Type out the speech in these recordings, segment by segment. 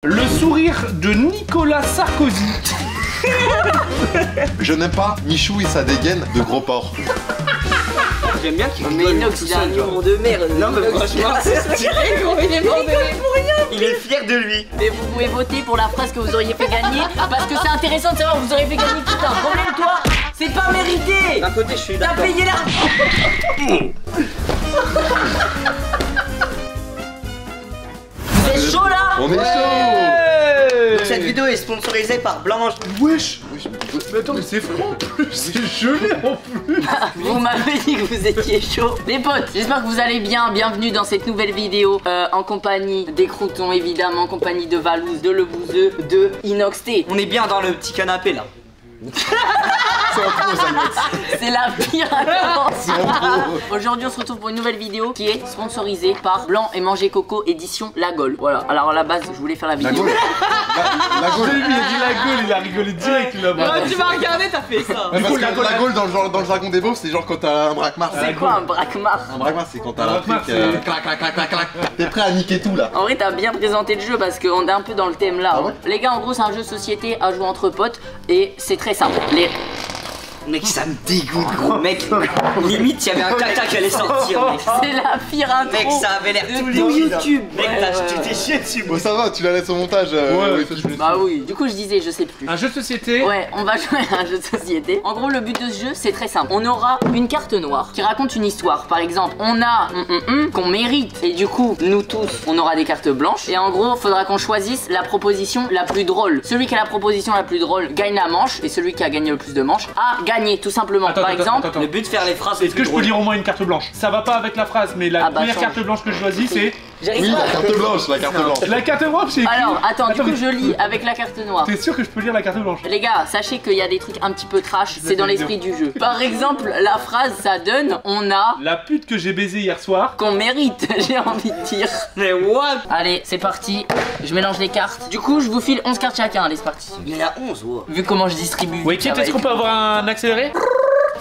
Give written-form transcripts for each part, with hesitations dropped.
Le sourire de Nicolas Sarkozy. Je n'aime pas Michou et sa dégaine de gros porc. J'aime bien qu'il Mais Inox, il a un humour de merde. Non mais franchement, c'est tiré gros, il est mort de rire. Il est fier de lui. Mais vous pouvez voter pour la phrase que vous auriez fait gagner parce que c'est intéressant de savoir vous auriez fait gagner. Putain, problème toi, c'est pas mérité. D'un côté, je suis T'as d'accord. payé la... Vous êtes chaud là? On est chaud. Donc cette vidéo est sponsorisée par Blanche. Wesh. Mais attends, mais c'est froid en plus. C'est gelé en plus. Vous m'avez dit que vous étiez chaud. Les potes, j'espère que vous allez bien. Bienvenue dans cette nouvelle vidéo en compagnie des croutons évidemment, en compagnie de Valouz, de Le Bouzeux, de Inox T. On est bien dans le petit canapé là. C'est la pire annonce. Aujourd'hui on se retrouve pour une nouvelle vidéo qui est sponsorisée par Blanc et Manger Coco édition La Gaule. Voilà, alors à la base je voulais faire la La vidéo. Gaule. La Gaule. Lui, il a dit la gueule, il a rigolé direct là-bas. Tu m'as regardé, t'as fait ça. Parce que la Gaule dans le jargon des beaufs, c'est genre quand t'as un braquemar. C'est quoi un braquemar? Un braquemar, c'est quand t'as Un un braquemar, truc c'est- clac clac clac clac clac. T'es prêt à niquer tout là. En vrai t'as bien présenté le jeu parce qu'on est un peu dans le thème là. Ah ouais Les gars en gros c'est un jeu de société à jouer entre potes et c'est très simple. Mec, ça me dégoûte gros. Mec, limite il y avait un caca qui allait sortir mec. C'est la pire intro Mec, ça avait l'air de tout tout liquide. YouTube. Mec, Ouais, tu ouais. t'es chié dessus. Bon, ça va, tu la laisses au montage. Ouais, oui, ça, je Bah oui, du coup je disais je sais plus. Un jeu de société. Ouais, on va jouer à un jeu de société. En gros, le but de ce jeu, c'est très simple. On aura une carte noire qui raconte une histoire. Par exemple, on a qu'on mérite. Et du coup, nous tous, on aura des cartes blanches. Et en gros, faudra qu'on choisisse la proposition la plus drôle. Celui qui a la proposition la plus drôle gagne la manche. Et celui qui a gagné le plus de manches a gagné, tout simplement. Par exemple, Le but de faire les phrases. Est-ce que je peux lire au moins une carte blanche? Ça va pas avec la phrase, mais la Ah bah, première change. carte blanche que je choisis, c'est. j'arrive Oui, pas. la carte blanche, la carte blanche. La carte blanche, c'est écrit. Alors, attends, du coup, mais je lis avec la carte noire. T'es sûr que je peux lire la carte blanche? Les gars, sachez qu'il y a des trucs un petit peu trash, c'est dans l'esprit du jeu. Par exemple, la phrase, ça donne, on a La pute que j'ai baisée hier soir. qu'on mérite, j'ai envie de dire. Mais what? Allez, c'est parti. Je mélange les cartes. Du coup, je vous file 11 cartes chacun. Allez, c'est parti. Il y en a 11, wow. Vu comment je distribue. Oui, ça va est-ce qu'on être- peut avoir un accéléré?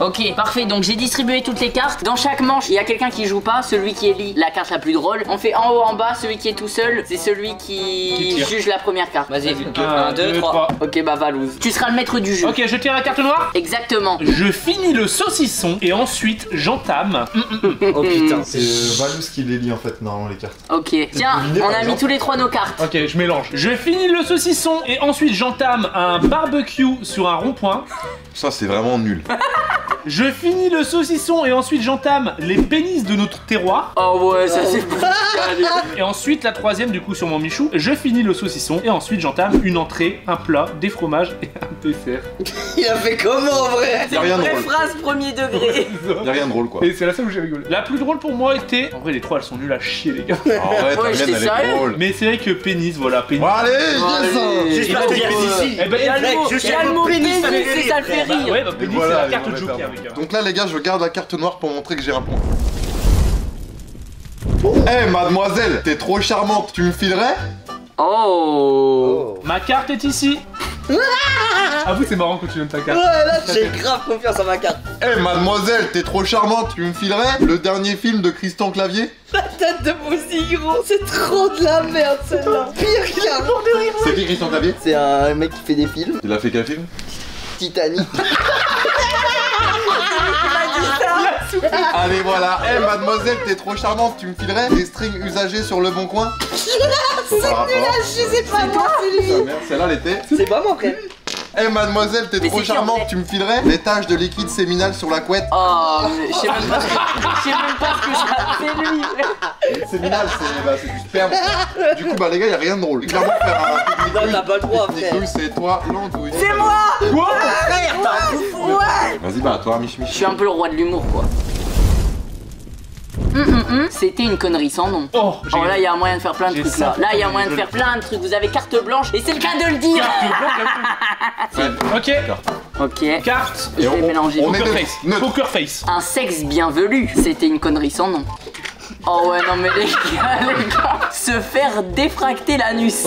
Ok, parfait. Donc, j'ai distribué toutes les cartes. Dans chaque manche, il y a quelqu'un qui joue pas. Celui qui élit la carte la plus drôle. On fait en haut, en bas. Celui qui est tout seul, c'est celui Qui qui tire. juge la première carte. Vas-y, 1, 1, 2, 3. Ok, bah, Valouz. Tu seras le maître du jeu. Ok, je tire la carte noire. Exactement. Je finis le saucisson et ensuite j'entame. Oh putain. C'est Valouz qui les lit en fait, normalement les cartes. Ok. Tiens, deviné, on par a mis exemple tous les trois nos cartes. Ok, je mélange. Je finis le saucisson et ensuite j'entame un barbecue sur un rond-point. Ça, c'est vraiment nul. Je finis le saucisson et ensuite j'entame les pénis de notre terroir. Oh ouais, ça c'est bon. Et ensuite la troisième du coup sur mon Michou, je finis le saucisson et ensuite j'entame une entrée, un plat, des fromages et un dessert. Il a fait comment en vrai? Y'a rien de Vraie drôle. phrase premier degré. Y'a rien de drôle quoi. Et c'est la seule où j'ai rigolé. La plus drôle pour moi était... En vrai les trois elles sont nulles à chier les gars. En vrai, ta Ouais, mienne, j'étais elle sérieux. est drôle. Mais c'est vrai que pénis, voilà, pénis. Bon, allez, Allez. yes. J'espère qu'il y a ici. Eh ben, Il y a le Mec, mot, je il y a le mot pénis et ça le fait Bah, rire. ouais, bah pénis Voilà, c'est la les carte mauvais joker perdants. les gars. Donc là, les gars, je garde la carte noire pour montrer que j'ai un point. Eh, mademoiselle, t'es trop charmante, tu me filerais? Oh. Ma carte est ici. Avoue c'est marrant quand tu donnes ta Ouais, carte. là j'ai grave confiance en ma carte. Eh, mademoiselle, t'es trop charmante, tu me filerais? Le dernier film de Christian Clavier? La tête de Moussi gros, c'est trop de la merde celle-là. Pire qu'il y a un mort de rire. C'est qui Christian Clavier? C'est un mec qui fait des films. Il a fait quel film? Titanic. Allez, voilà. Eh, mademoiselle, t'es trop charmante, tu me filerais? Des strings usagés sur le bon coin? C'est nul, Je sais pas moi, c'est lui. merde, celle-là, elle était. C'est pas moi frère. Eh, mademoiselle, t'es Mais trop c'est qui, en charmante, vrai tu me filerais? Des taches de liquide séminal sur la couette? Oh, mais je sais même pas ce que ça fait lui. Séminal, c'est du sperme. Du coup, bah, les gars, y'a rien de drôle. Clairement, faire un Non, t'as pas le droit pique-nique frère. douille, c'est toi, l'andouille. C'est moi. Quoi? Frère, t'as un coup fou. Vas-y, bah, toi, Mich Je suis un peu le roi de l'humour quoi. C'était une connerie sans nom. Oh, j'ai Oh là, il y a moyen de faire plein de J'ai trucs ça. là. Là, il y a moyen de faire plein de trucs. Vous avez carte blanche et c'est le cas de le dire. Ok, Ok. carte. Je vais mélanger. on est Poker neutre. face. Neutre. Poker face. Un sexe bienvenu, c'était une connerie sans nom. Oh ouais, non mais les gars, se faire défracter l'anus.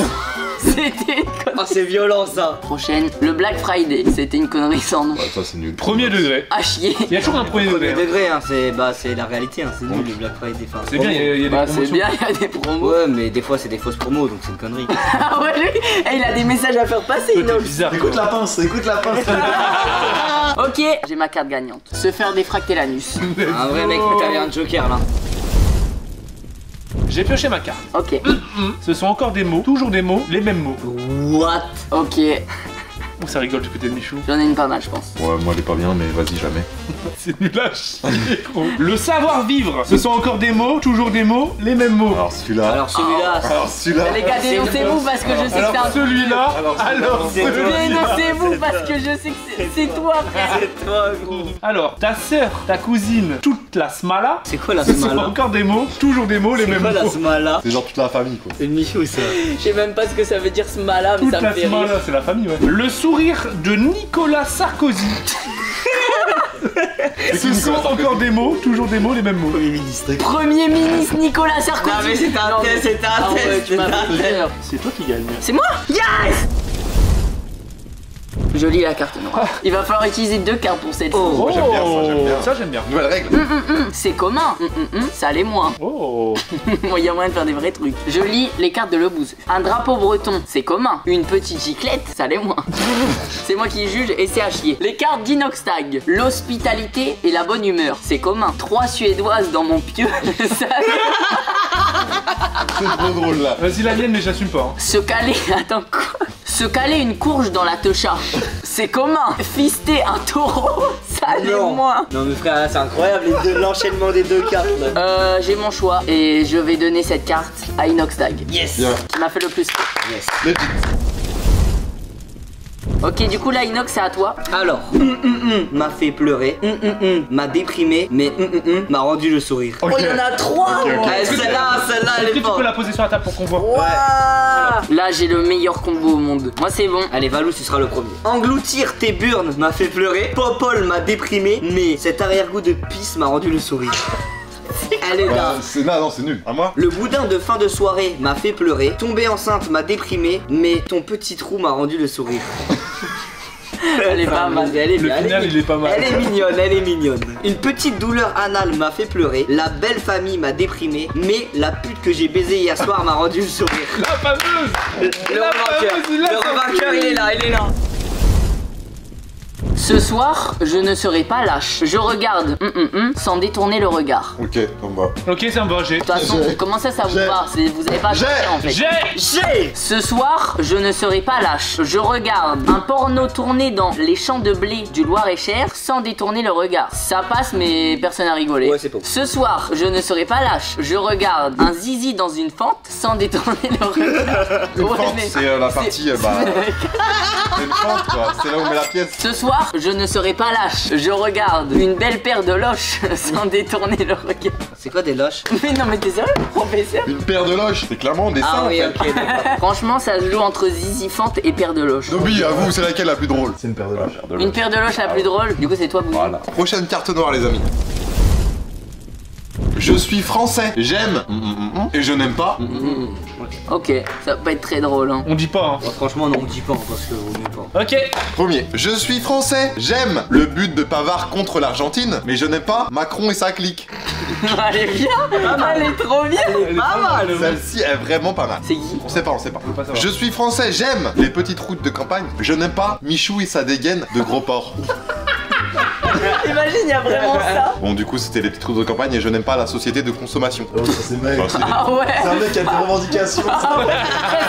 C'était une connerie. Oh, c'est violent ça. Prochaine, le Black Friday. C'était une connerie sans nom. Bah, ça, c'est nul. Premier degré. À chier. Il y a toujours un premier degré. Premier degré, hein, c'est la réalité, hein, c'est nul le Black Friday. Enfin, C'est bien, il y a des Bah, c'est promotions. bien, il y a des promos. Ouais, mais des fois c'est des fausses promos donc c'est une connerie. Ah ouais, lui, il a des messages à faire passer, Toi, t'es Inox. bizarre. Écoute la pince, écoute la pince. Ok, j'ai ma carte gagnante. Se faire défracter l'anus. Un vrai mec, t'avais un joker là. J'ai pioché ma carte. Ok. Ce sont encore des mots, toujours des mots, les mêmes mots. What? Ok. Ouh, ça rigole du côté de Michou. J'en ai une pas mal, je pense. Ouais, moi, elle est pas bien, mais vas-y, jamais. C'est nul à chier, gros. Le savoir-vivre. Ce sont encore des mots, toujours des mots, les mêmes mots. Alors, celui-là. Alors celui-là, Alors, celui-là. Les gars, dénoncez-vous parce que je sais que c'est Alors un... celui-là, alors c'est celui-là. Dénoncez-vous parce que je sais que c'est toi, frère. c'est toi gros. Alors, ta sœur, ta cousine, toute la smala. C'est quoi la Ce sont smala? encore des mots, toujours des mots, les C'est mêmes quoi la mots. smala? C'est genre toute la famille, quoi. C'est une Michou ça. Je sais même pas ce que ça veut dire smala, mais Toute ça me la fait rire. smala, c'est la famille, ouais. Le sourire de Nicolas Sarkozy. Ce sont encore des mots, toujours des mots, les mêmes mots. Premier ministre. Premier ministre Nicolas Sarkozy. Non mais c'était un Non, mais- test, c'était Ah un ouais, test, tu c'était m'as un fait test. peur. C'est toi qui gagne. C'est moi. Yes. Je lis la carte noire. Il va falloir utiliser 2 cartes pour cette Oh. Moi, j'aime bien ça, j'aime bien. Ça, j'aime bien. Nouvelle règle. C'est commun. Ça l'est moins. Oh. Il y a moyen de faire des vrais trucs. Je lis les cartes de Lebouze. Un drapeau breton, c'est commun. Une petite giclette, ça l'est moins. C'est moi qui juge et c'est à chier. Les cartes d'Inoxtag. L'hospitalité et la bonne humeur, c'est commun. 3 suédoises dans mon pieu, ça C'est trop drôle, là. Vas-y, la mienne, mais j'assume pas. hein. Se caler, attends quoi? Se caler une courge dans la techa, c'est commun. Fister un taureau, ça l'est moins. Non mais frère, c'est incroyable l'enchaînement des 2 cartes là. J'ai mon choix et je vais donner cette carte à Inoxtag. Yes. Bien. Qui m'a fait le plus. Yes. Les petites. Ok, du coup là Inox c'est à toi. Alors, m'a fait pleurer, m'a déprimé, mais m'a rendu le sourire. Oh, il y en a 3. Ok, ok. Ah, celle-là elle Est-ce que est tu peux forte. la poser sur la table pour qu'on voit? Là j'ai le meilleur combo au monde. Moi c'est bon. Allez Valou, tu seras le premier. Engloutir tes burnes m'a fait pleurer, Popol m'a déprimé, mais cet arrière-goût de pisse m'a rendu le sourire. Elle est là. Non, c'est nul. À moi? Le boudin de fin de soirée m'a fait pleurer, tomber enceinte m'a déprimé, mais ton petit trou m'a rendu le sourire. Elle est pas mal. Elle est Le bien, final, il est pas mal. Elle est mignonne, elle est mignonne. Une petite douleur anale m'a fait pleurer, la belle famille m'a déprimé, mais la pute que j'ai baisée hier soir m'a rendu le sourire. La fameuse. Le La revainqueur, fameuse, il l'a le revainqueur, sorti. il est là, il est là. Ce soir, je ne serai pas lâche. Je regarde sans détourner le regard. Ok, on va. Ok, c'est un bon jet. De toute façon, J'ai- comment ça vous j'ai- va? Vous avez pas j'ai- cherché en fait. J'ai. Ce soir, je ne serai pas lâche. Je regarde un porno tourné dans les champs de blé du Loir-et-Cher sans détourner le regard. Ça passe, mais personne n'a rigolé. Ouais, c'est pas ouf. Ce soir, je ne serai pas lâche. Je regarde un zizi dans une fente sans détourner le regard. Une Ouais, fente, mais- c'est la partie, bah. C'est une fente, quoi. C'est là où on met la pièce. Ce soir, je ne serai pas lâche. Je regarde une belle paire de loches sans détourner le regard. C'est quoi des loches? Mais non, mais t'es sérieux, professeur? Une paire de loches. C'est clairement des seins, Ah en oui, fait. ok, d'accord. Franchement, ça se joue entre zizi fente et paire de loches. Dobby, à vous, c'est laquelle la plus drôle? C'est une paire de loches. Une paire de loches la plus drôle, du coup c'est toi Bougie. Voilà. Prochaine carte noire, les amis. Je suis français, j'aime et je n'aime pas. Ok, ça va pas être très drôle hein. On dit pas, hein. Bon, franchement, non, on dit pas parce que on dit pas. Ok. Premier, je suis français, j'aime le but de Pavard contre l'Argentine, mais je n'aime pas Macron et sa clique. Elle est bien, elle est trop bien. Pas mal. Celle-ci est vraiment pas mal. C'est qui? On sait pas, on sait pas. pas savoir. Je suis français, j'aime les petites routes de campagne, je n'aime pas Michou et sa dégaine de gros porc. Imagine, il y a vraiment ça. Bon, du coup, c'était les petites routes de campagne et je n'aime pas la société de consommation. Oh, ça c'est mec. Enfin, c'est- Ah ouais. C'est un mec qui a des revendications. Ah ouais,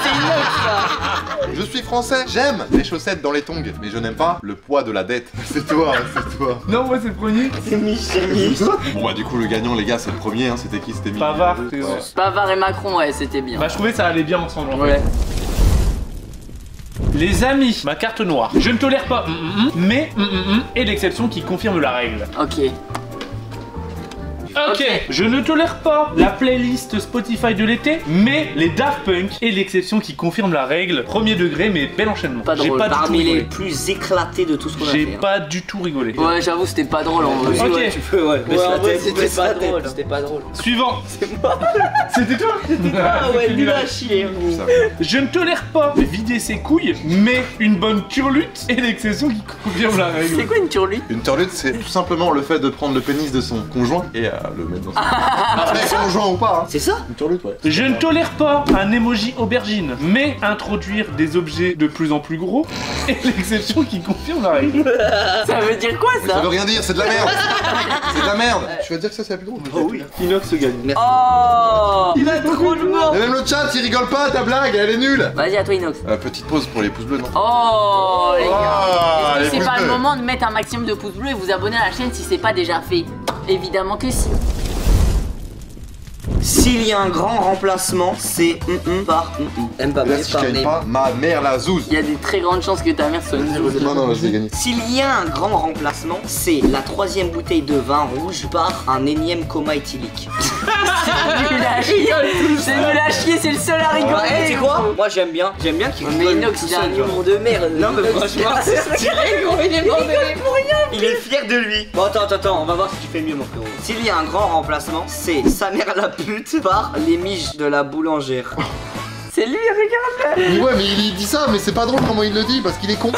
c'est une autre ça. Je suis français, j'aime les chaussettes dans les tongs, mais je n'aime pas le poids de la dette. C'est toi, c'est toi. Non, moi c'est le premier. C'est Michel. Bon bah du coup le gagnant les gars c'est le premier, hein. C'était qui? C'était Mimi. Pavard. Ouais. Pavard et Macron, ouais, c'était bien. Bah, je trouvais que ça allait bien ensemble. en fait. Ouais. Les amis, ma carte noire. Je ne tolère pas mais et l'exception qui confirme la règle. Ok. Ok, je ne tolère pas la playlist Spotify de l'été, mais les Daft Punk est l'exception qui confirme la règle. Premier degré, mais bel enchaînement. Pas J'ai drôle. pas du tout Parmi les rigolé. plus éclatés de tout ce qu'on a fait. J'ai pas du tout rigolé. Ouais, j'avoue, c'était pas drôle en vrai. Ok. Tu peux, ouais. Baisse la tête, C'était baisse pas la tête. drôle. C'était pas drôle. Suivant. C'est moi. C'était toi. Ah ouais, nul à chier. Je ne tolère pas vider ses couilles, mais une bonne turlute est l'exception qui confirme la C'est règle. quoi une turlute? Une turlute, c'est tout simplement le fait de prendre le pénis de son conjoint et le mettre dans son. Après, conjoint ou pas, hein. C'est ça? Une turlute, ouais. Je ne tolère pas un emoji aubergine, mais introduire des objets de plus en plus gros est l'exception qui confirme la règle. Ça veut dire quoi Ça ça? veut rien dire, c'est de la merde. C'est de la merde. Je veux dire que ça, c'est la plus drôle. Oh oui. Inox gagne. Merci. Oh! Il a trop de morts. Et même le chat, il rigole pas, ta blague, elle est nulle. Vas-y, à toi, Inox. Petite pause pour les pouces bleus, non? Oh, les gars. Ah, Est-ce les que c'est pouces pas le bleus. moment de mettre un maximum de pouces bleus et vous abonner à la chaîne si c'est pas déjà fait? Évidemment que si. S'il y a un grand remplacement, c'est par Et Mbappé là, si je par gagne Neymar. pas, ma mère la zouze. Il y a des très grandes chances que ta mère soit une zouze. Non, non, je l'ai gagné. S'il y a un grand remplacement, c'est la 3e bouteille de vin rouge par un énième coma éthylique. C'est nul à chier. C'est nul à chier, c'est le seul à rigoler. Ouais, tu sais quoi? Moi j'aime bien qu'il Mais rigole Inox, tout il a un seul, tu vois. humour de merde. Non mais franchement, c'est stylé gros, il est mort de rire pour rien. Il est fier de lui. Bon attends, on va voir si tu fais mieux mon frérot. S'il y a un grand remplacement, c'est sa mère la pute par les miches de la boulangère. C'est lui, regarde. Mais ouais, mais il dit ça, mais c'est pas drôle comment il le dit parce qu'il est con.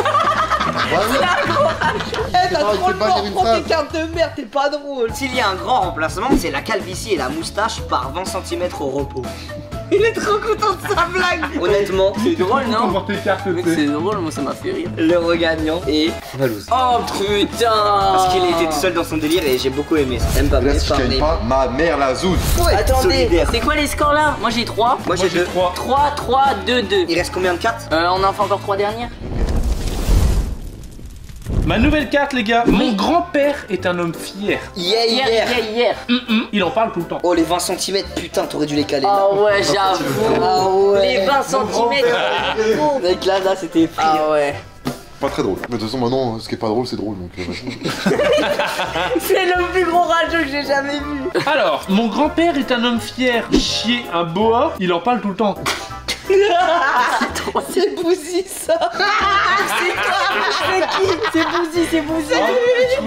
Eh, t'as trop le mort, prends tes cartes de merde, t'es pas drôle. S'il y a un grand remplacement, c'est la calvitie et la moustache par 20 cm au repos. Il est trop content de sa blague. Honnêtement, C'est drôle, non? Pour tes cartes, Mec, c'est drôle, moi ça m'a fait rire. le regagnant est Valouz. Oh putain! Parce qu'il était tout seul dans son délire et j'ai beaucoup aimé. Aime pas Là, si je gagne pas, ma mère la zouze. Attendez, solidaire. c'est quoi les scores là? Moi j'ai 3. Moi j'ai 2. 3. 3, 3, 2, 2. Il reste combien de cartes? On en fait encore 3 dernières? Ma nouvelle carte, les gars. Mon grand-père est un homme fier. Hier. Il en parle tout le temps. Oh les 20 cm, putain, t'aurais dû les caler. Ah ouais, j'avoue. Ah ouais. Les 20 cm. Mec là c'était pris. Ah ouais. Pas très drôle. Mais de toute façon, maintenant, ce qui est pas drôle, c'est drôle. Donc, C'est le plus gros rageux que j'ai jamais vu. Alors, mon grand-père est un homme fier. Chier un boa, il en parle tout le temps. C'est Bouzy ça. C'est qui? C'est Bouzy.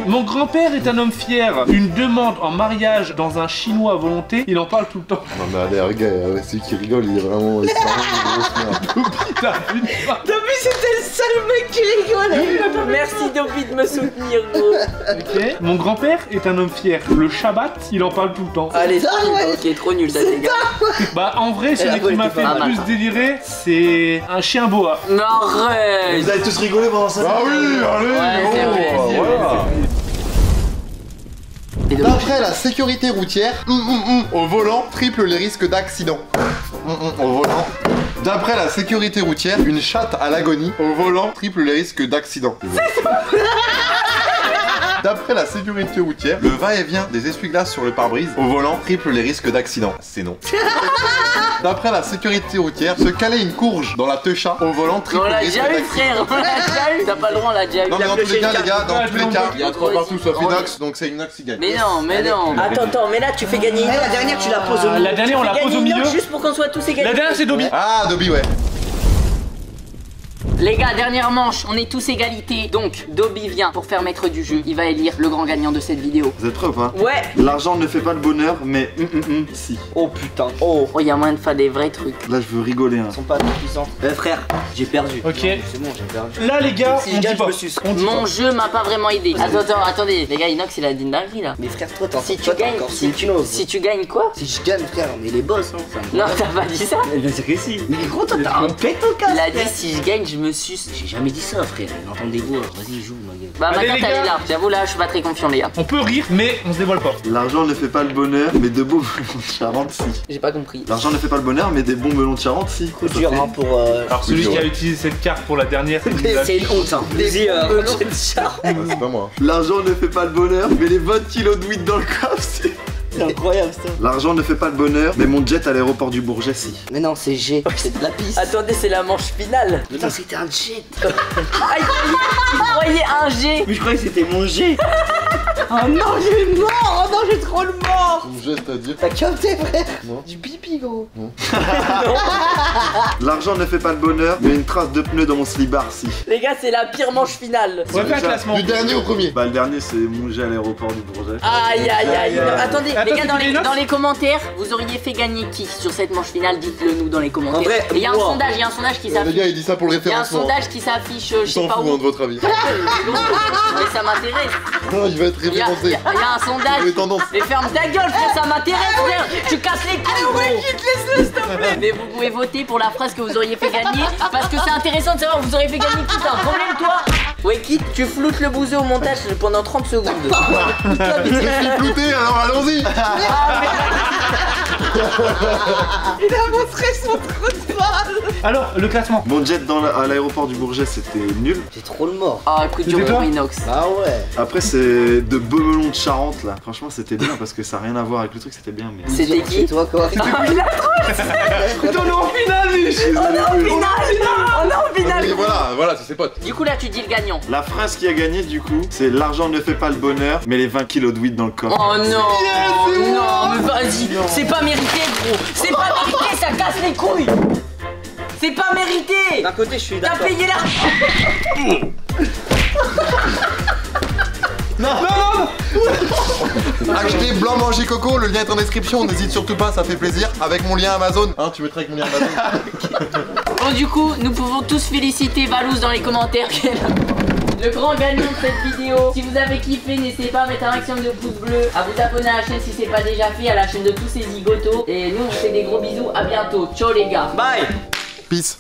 Mon grand-père est un homme fier. Une demande en mariage dans un chinois à volonté, il en parle tout le temps. non, mais allez, regarde, celui qui rigole, il est vraiment. Il est vraiment une grosse merde. Putain, putain. Dobby c'était le seul mec qui rigole. Merci Dobby de me soutenir, gros. Ok. Mon grand-père est un homme fier. Le Shabbat, il en parle tout le temps. Allez, ok, trop nul ça, les gars. Bah, en vrai, celui qui m'a fait pas le mal. plus délirer, c'est un chien boa. Non, arrête. Vous allez tous rigoler pendant ça. Ah oui, allez, Ouais, c'est vrai, c'est voilà. Et donc, D'après la sécurité routière, au volant triple les risques d'accident. Au volant. D'après la sécurité routière, une chatte à l'agonie au volant triple les risques d'accident. D'après la sécurité routière, le va-et-vient des essuie-glaces sur le pare-brise au volant triple les risques d'accident. C'est non. D'après la sécurité routière, se caler une courge dans la techa au volant triple on les l'a risques déjà eu, d'accident. frère. On l'a déjà eu. T'as pas le droit, on l'a déjà eu. Non mais dans tous les cas les gars, dans tous les cas, il y a Ouais, 3 partout sauf vas-y. Inox, donc c'est Inox qui gagne. Mais non, mais non. Attends, mais là tu fais gagner. La dernière tu la poses au milieu. La dernière, on la pose au milieu. Juste pour qu'on soit tous égaux. La dernière, c'est Dobby. Ah, Dobby, ouais. Les gars, dernière manche, on est tous égalité. Donc, Dobby vient pour faire maître du jeu. Il va élire le grand gagnant de cette vidéo. Vous êtes prêts ou pas? Ouais. L'argent ne fait pas le bonheur, mais si. Oh putain. Oh. Oh, il y a moyen de faire des vrais trucs. Là, je veux rigoler. Hein. Ils sont pas assez puissants. Frère, j'ai perdu. Ok. C'est bon, j'ai perdu. Là, les gars, Si on je dit gagne, pas. je me suce. On dit Mon pas. jeu m'a pas vraiment aidé. Attends, attendez. Les gars, Inox, il a dit une dinguerie là. Mais frère, toi, t'en Si tu toi, t'as gagnes, encore si, 5 kilos. si tu gagnes quoi? Si je gagne, frère, on est les boss, hein. Non, t'as pas dit ça. Mais bien sûr que si. Mais gros, toi, t'as un pète au Il a casque. dit si je gagne, je me suce. J'ai jamais dit ça, frère. Entendez-vous, vas-y, joue, ma gueule. Bah, ma Allez, carte les elle est gars. là. J'avoue, là, je suis pas très confiant, les gars. On peut rire, mais on se dévoile pas. L'argent ne fait pas le bonheur, mais de beaux melons de Charente, si. J'ai pas compris. L'argent ne fait pas le bonheur, mais des bons melons de Charente, si. Coup dur, hein, pour. Alors, celui Oui, qui a ouais. utilisé cette carte pour la dernière, c'est lui. C'est une honte, hein. Vas-y, C'est pas moi. L'argent ne fait pas le bonheur, mais les 20 kilos de weed dans le coffre, si. c'est incroyable ça. L'argent ne fait pas le bonheur, mais mon jet à l'aéroport du Bourget, si. Mais non, c'est G, c'est de la piste. Attendez, c'est la manche finale. Putain, c'était un jet. Ah, il croyait un G. Mais je croyais que c'était mon G. Oh non, j'ai mort. Oh non, j'ai trop le mort. Mon geste à dire. T'as capté, frère? Non. Du pipi, gros. L'argent ne fait pas le bonheur, mais une trace de pneu dans mon slibard, si. Les gars, c'est la pire manche finale. On va faire un classement. Du dernier au premier. Bah, le dernier, c'est manger à l'aéroport du Bourget. Aïe aïe aïe. Attendez, Attends, les gars, c'est des notes dans les commentaires, vous auriez fait gagner qui sur cette manche finale? Dites-le nous dans les commentaires. En vrai, Et il y a un moi. sondage, qui Les s'affiche. gars, il dit ça pour le Il y a un référencement. sondage qui s'affiche, je Il sais s'en pas fout, où. hein, de votre avis. Mais ça m'intéresse. Non, il va être Il y a référencé. un sondage. Les tendances. Mais ferme ta gueule, frère, ça m'intéresse, frère. Tu casses les couilles, gros. Laisse-le, s'il te plaît. Mais vous pouvez voter pour la phrase que vous auriez fait gagner, parce que c'est intéressant de savoir vous auriez fait gagner qui. T'as un problème, toi? Wakit, tu floutes le bouseux au montage pendant 30 secondes. Je suis flouté, alors allons-y. Il a montré son trou de balle. Alors, le classement. Mon jet à l'aéroport du Bourget, c'était nul. J'ai trop le mort. Ah, écoute, du C'était toi inox. Ah ouais. Après, c'est de Bemelon de Charente, là. Franchement, c'était bien parce que ça n'a rien à voir avec le truc, c'était bien. Mais... C'était qui? C'est toi, quoi. Putain, on est en finale, Mich. On est en finale. Et voilà, c'est ses potes. Du coup, là, tu dis le gagnant. La phrase qui a gagné, du coup, c'est l'argent ne fait pas le bonheur, mais les 20 kilos de weed dans le coffre. Oh non. Non, mais vas-y. C'est pas mérité, gros. C'est pas mérité, ça casse les couilles. C'est pas mérité. D'un côté, je suis T'as d'accord. payé la... Achetez Blanc Manger Coco, le lien est en description, n'hésite surtout pas, ça fait plaisir. Avec mon lien Amazon. Hein, tu mettrais avec mon lien Amazon. Bon, du coup, nous pouvons tous féliciter Valouz dans les commentaires qui est le grand gagnant de cette vidéo. Si vous avez kiffé, n'hésitez pas à mettre un maximum de pouces bleus, à vous abonner à la chaîne si c'est pas déjà fait, à la chaîne de tous ces zigotos. Et nous, on vous fait des gros bisous, à bientôt. Ciao les gars. Bye. Peace.